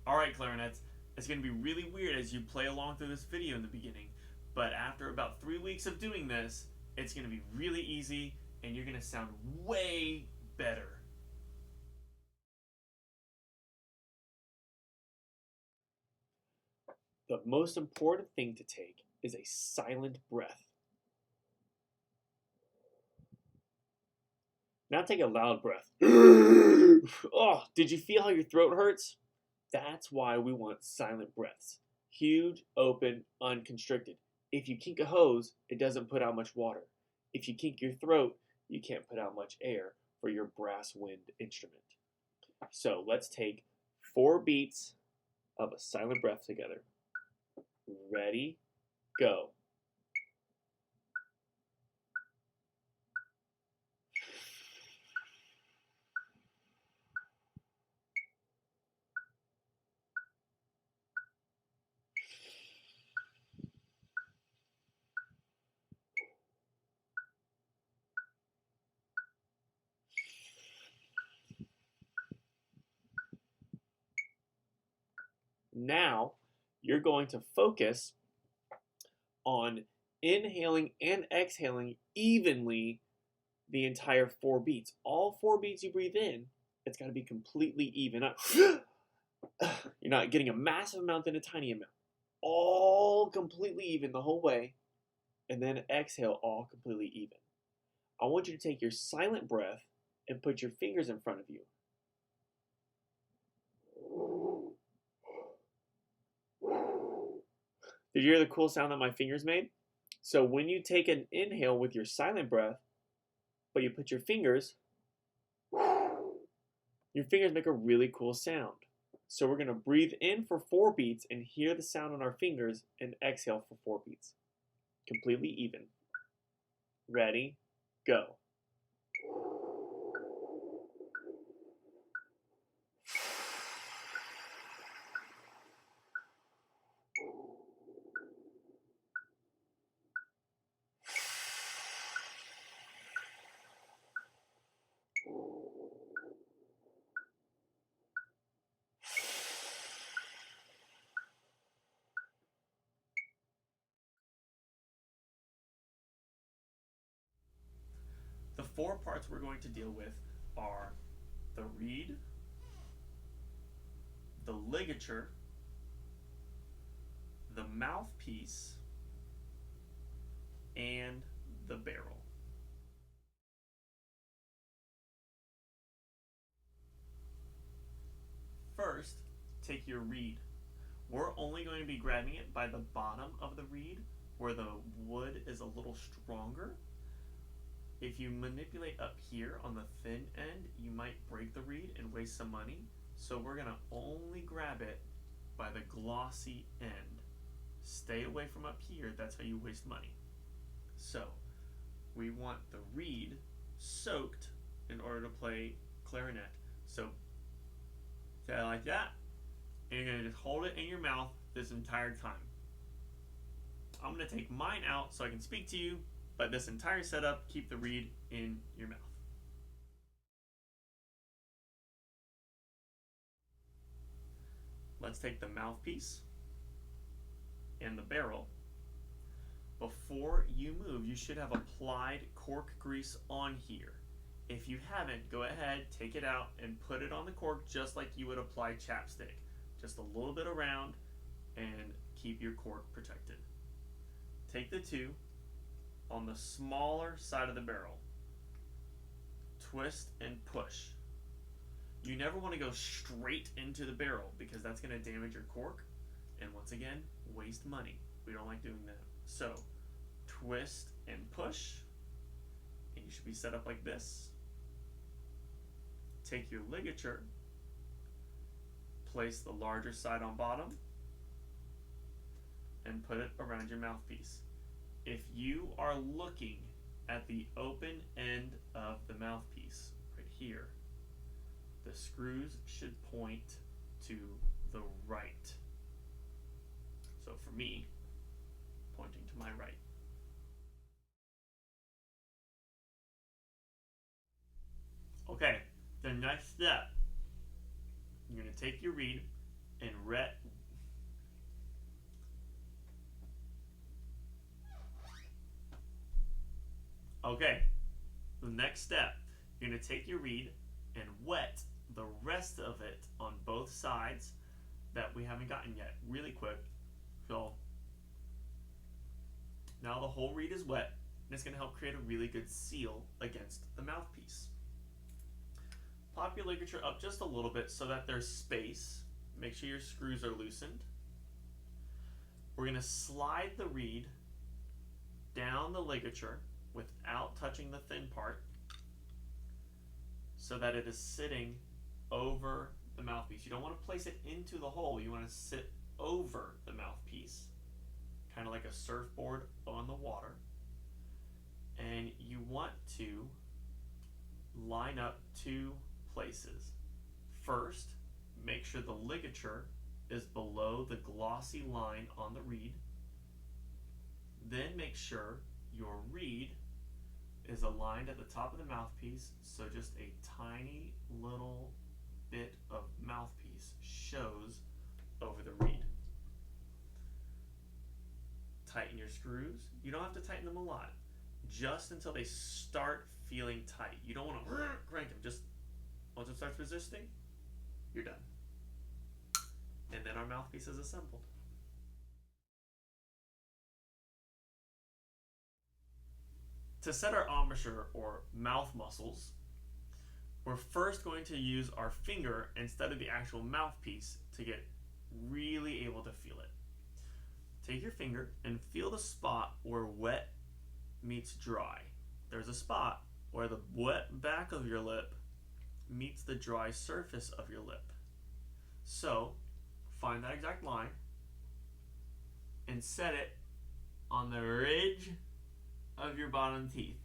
Alright, clarinets, it's going to be really weird as you play along through this video in the beginning, but after about 3 weeks of doing this, it's going to be really easy and you're going to sound way better. The most important thing to take is a silent breath. Now take a loud breath. Oh, did you feel how your throat hurts? That's why we want silent breaths. Huge, open, unconstricted. If you kink a hose, it doesn't put out much water. If you kink your throat, you can't put out much air for your brass wind instrument. So let's take 4 beats of a silent breath together. Ready, go. Now, you're going to focus on inhaling and exhaling evenly the entire 4 beats. All 4 beats you breathe in, it's got to be completely even. You're not getting a massive amount and a tiny amount. All completely even the whole way, and then exhale all completely even. I want you to take your silent breath and put your fingers in front of you. Did you hear the cool sound that my fingers made? So when you take an inhale with your silent breath, but you put your fingers make a really cool sound. So we're going to breathe in for 4 beats and hear the sound on our fingers and exhale for 4 beats. Completely even. Ready, go. The 4 parts we're going to deal with are the reed, the ligature, the mouthpiece, and the barrel. First, take your reed. We're only going to be grabbing it by the bottom of the reed where the wood is a little stronger. If you manipulate up here on the thin end, you might break the reed and waste some money. So we're going to only grab it by the glossy end. Stay away from up here, that's how you waste money. So we want the reed soaked in order to play clarinet. So say like that, and you're going to just hold it in your mouth this entire time. I'm going to take mine out so I can speak to you, but this entire setup, keep the reed in your mouth. Let's take the mouthpiece and the barrel. Before you move, you should have applied cork grease on here. If you haven't, go ahead, take it out, and put it on the cork just like you would apply chapstick. Just a little bit around and keep your cork protected. Take the 2 on the smaller side of the barrel. Twist and push. You never want to go straight into the barrel because that's going to damage your cork and once again, waste money. We don't like doing that. So, twist and push, and you should be set up like this. Take your ligature, place the larger side on bottom, and put it around your mouthpiece. If you are looking at the open end of the mouthpiece, right here, the screws should point to the right. So for me, pointing to my right. Okay, the next step, you're going to take your reed and red. Okay, the next step, you're going to take your reed and wet the rest of it on both sides that we haven't gotten yet, really quick. So now the whole reed is wet, and it's going to help create a really good seal against the mouthpiece. Pop your ligature up just a little bit so that there's space. Make sure your screws are loosened. We're going to slide the reed down the ligature without touching the thin part so that it is sitting over the mouthpiece. You don't want to place it into the hole. You want to sit over the mouthpiece, kind of like a surfboard on the water. And you want to line up two places. First, make sure the ligature is below the glossy line on the reed. Then make sure your reed is aligned at the top of the mouthpiece, so just a tiny little bit of mouthpiece shows over the reed. Tighten your screws. You don't have to tighten them a lot, just until they start feeling tight. You don't want to crank them. Just once it starts resisting, you're done. And then our mouthpiece is assembled. To set our embouchure or mouth muscles, we're first going to use our finger instead of the actual mouthpiece to get really able to feel it. Take your finger and feel the spot where wet meets dry. There's a spot where the wet back of your lip meets the dry surface of your lip. So find that exact line and set it on the ridge of your bottom teeth.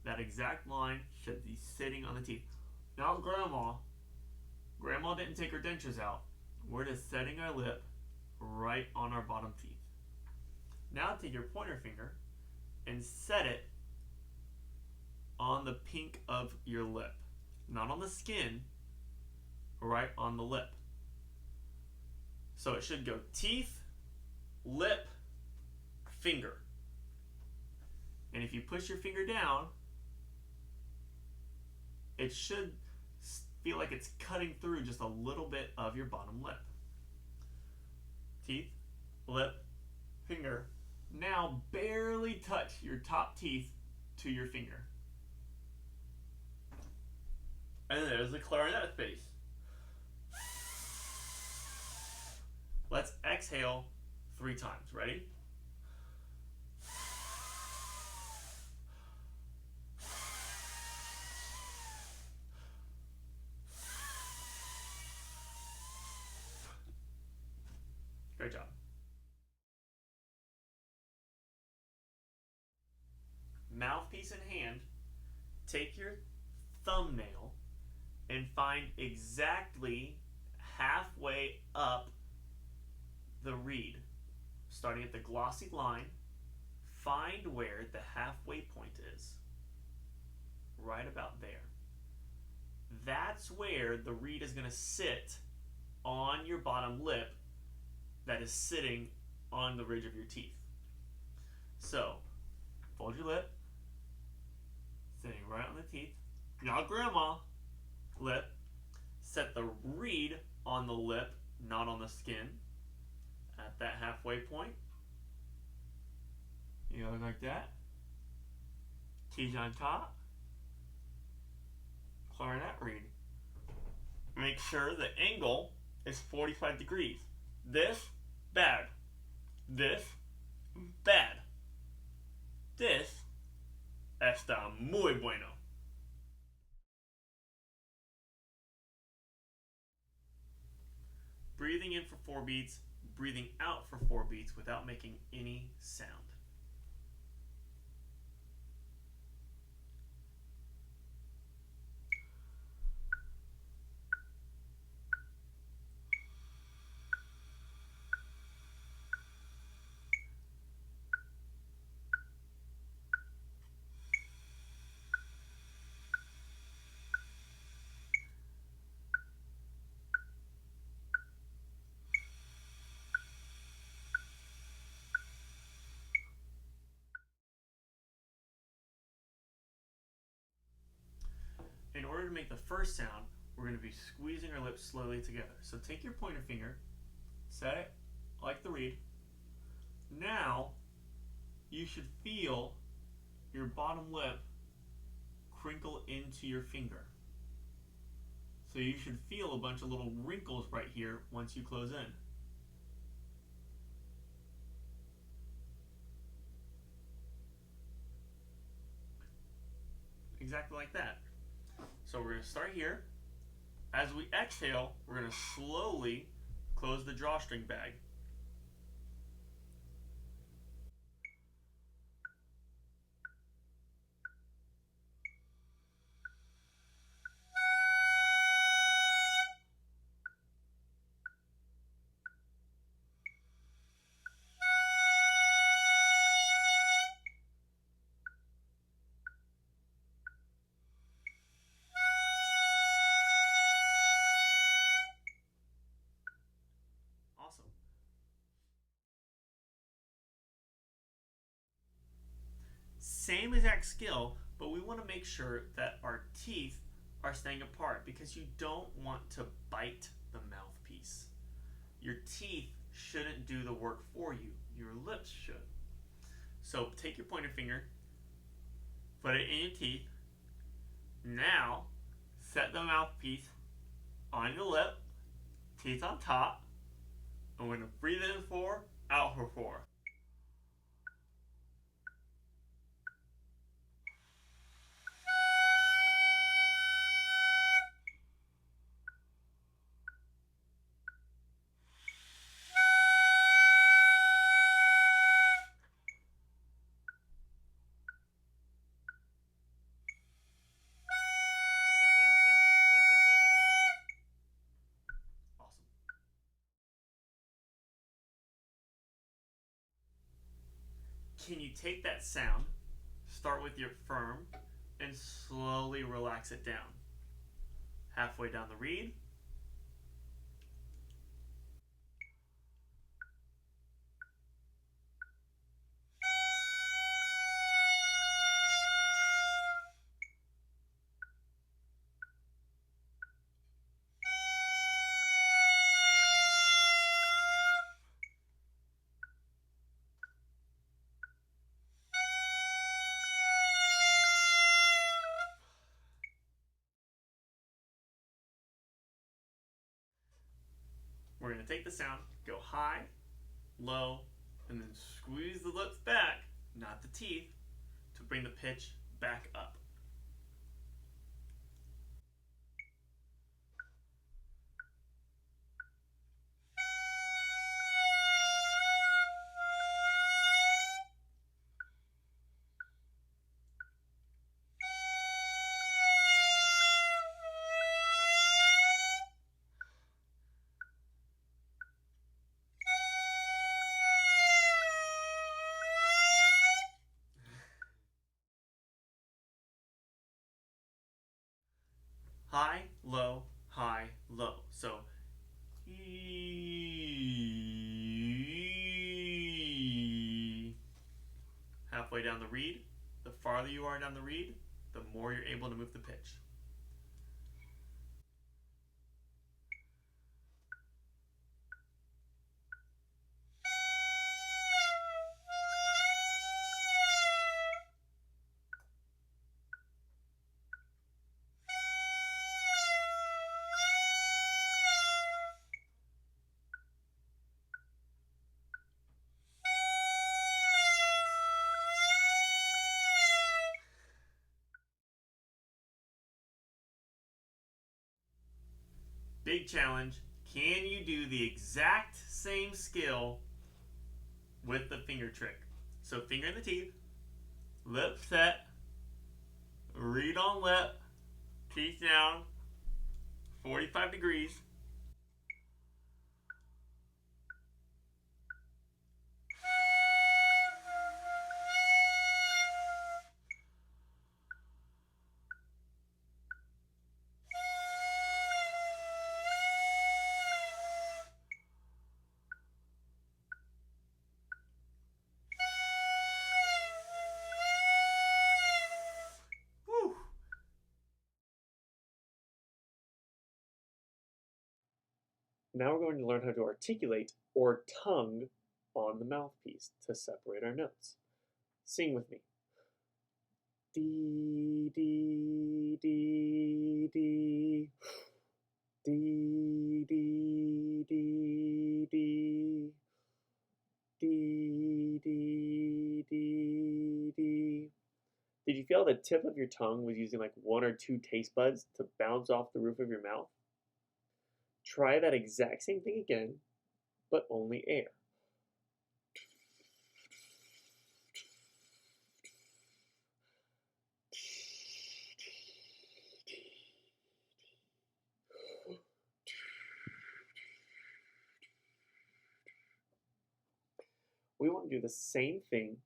That exact line should be sitting on the teeth. Now Grandma didn't take her dentures out. We're just setting our lip right on our bottom teeth. Now take your pointer finger and set it on the pink of your lip. Not on the skin, right on the lip. So it should go teeth, lip, finger. And if you push your finger down, it should feel like it's cutting through just a little bit of your bottom lip. Teeth, lip, finger. Now barely touch your top teeth to your finger. And there's the clarinet bass. Let's exhale 3 times. Ready? Great job. Mouthpiece in hand, take your thumbnail and find exactly halfway up the reed, starting at the glossy line. Find where the halfway point is. Right about there. That's where the reed is going to sit on your bottom lip that is sitting on the ridge of your teeth. So, fold your lip, sitting right on the teeth. Not grandma lip. Set the reed on the lip, not on the skin, at that halfway point. You go like that. Teeth on top. Clarinet reed. Make sure the angle is 45 degrees. This, bad. This, bad. This, está muy bueno. Breathing in for 4 beats, breathing out for 4 beats without making any sound. to make the first sound, we're going to be squeezing our lips slowly together. So take your pointer finger, set it like the reed. Now, you should feel your bottom lip crinkle into your finger. So you should feel a bunch of little wrinkles right here once you close in. Exactly like that. So we're going to start here. As we exhale, we're going to slowly close the drawstring bag. Awesome. Same exact skill, but we want to make sure that our teeth are staying apart because you don't want to bite the mouthpiece. Your teeth shouldn't do the work for you. Your lips should. So take your pointer finger, put it in your teeth. Now, set the mouthpiece on your lip, teeth on top, and we're going to breathe in 4, out for 4. Awesome. Can you take that sound, start with your firm, and slowly relax it down? Halfway down the reed. We're going to take the sound, go high, low, and then squeeze the lips back, not the teeth, to bring the pitch back up. High, low, high, low. So, halfway down the reed, the farther you are down the reed, the more you're able to move the pitch. Big challenge. Can you do the exact same skill with the finger trick? So finger in the teeth, lip set, reed on lip, teeth down, 45 degrees. Now we're going to learn how to articulate or tongue on the mouthpiece to separate our notes. Sing with me. D, D, D, D. D, D, D, D. D, D, D, D. Did you feel the tip of your tongue was using like one or two taste buds to bounce off the roof of your mouth? Try that exact same thing again, but only air. We want to do the same thing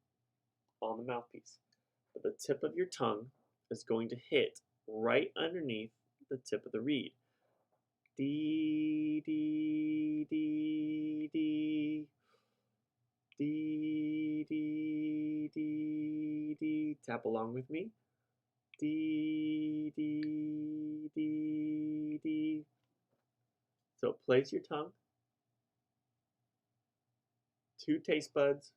on the mouthpiece, but the tip of your tongue is going to hit right underneath the tip of the reed. D, D, D, D. D, D, D, D. Tap along with me. D, D, D, D. So place your tongue, two taste buds,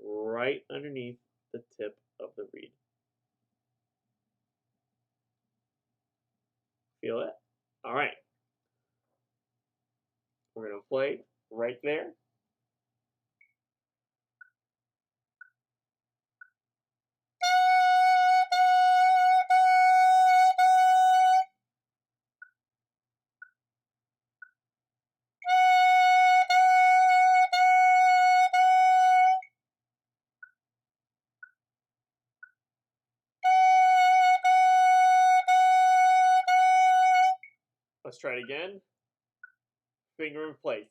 right underneath the tip of the reed. Feel it? All right. We're going to play right there. Let's try it again. Finger in place.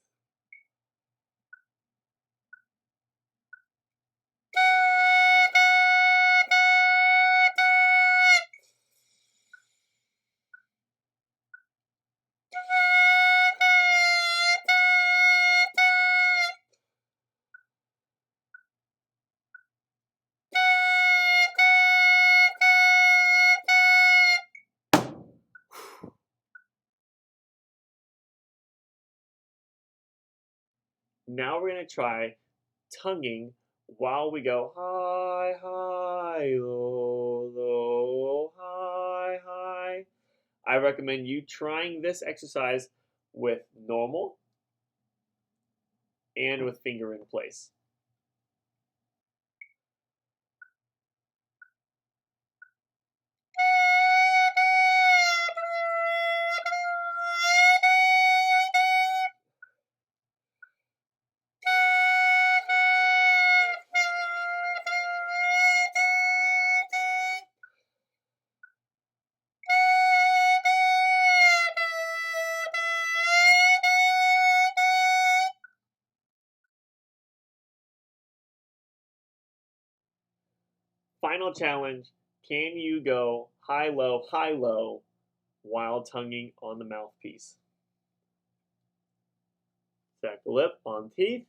Now we're going to try tonguing while we go high, high, low, low, high, high. I recommend you trying this exercise with normal and with finger in place. Final challenge, can you go high, low while tonguing on the mouthpiece? Stack the lip on teeth.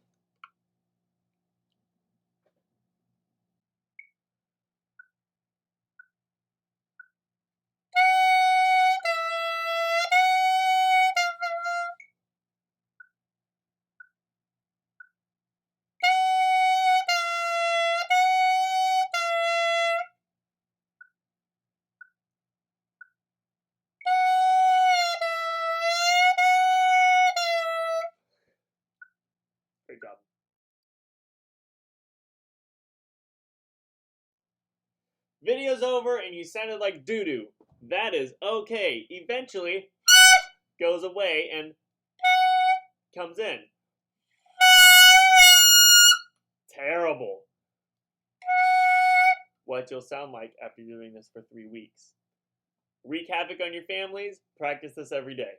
Great job. Video's over and you sounded like doo-doo. That is okay. Eventually, goes away and comes in. Terrible. What you'll sound like after doing this for 3 weeks. Wreak havoc on your families. Practice this every day.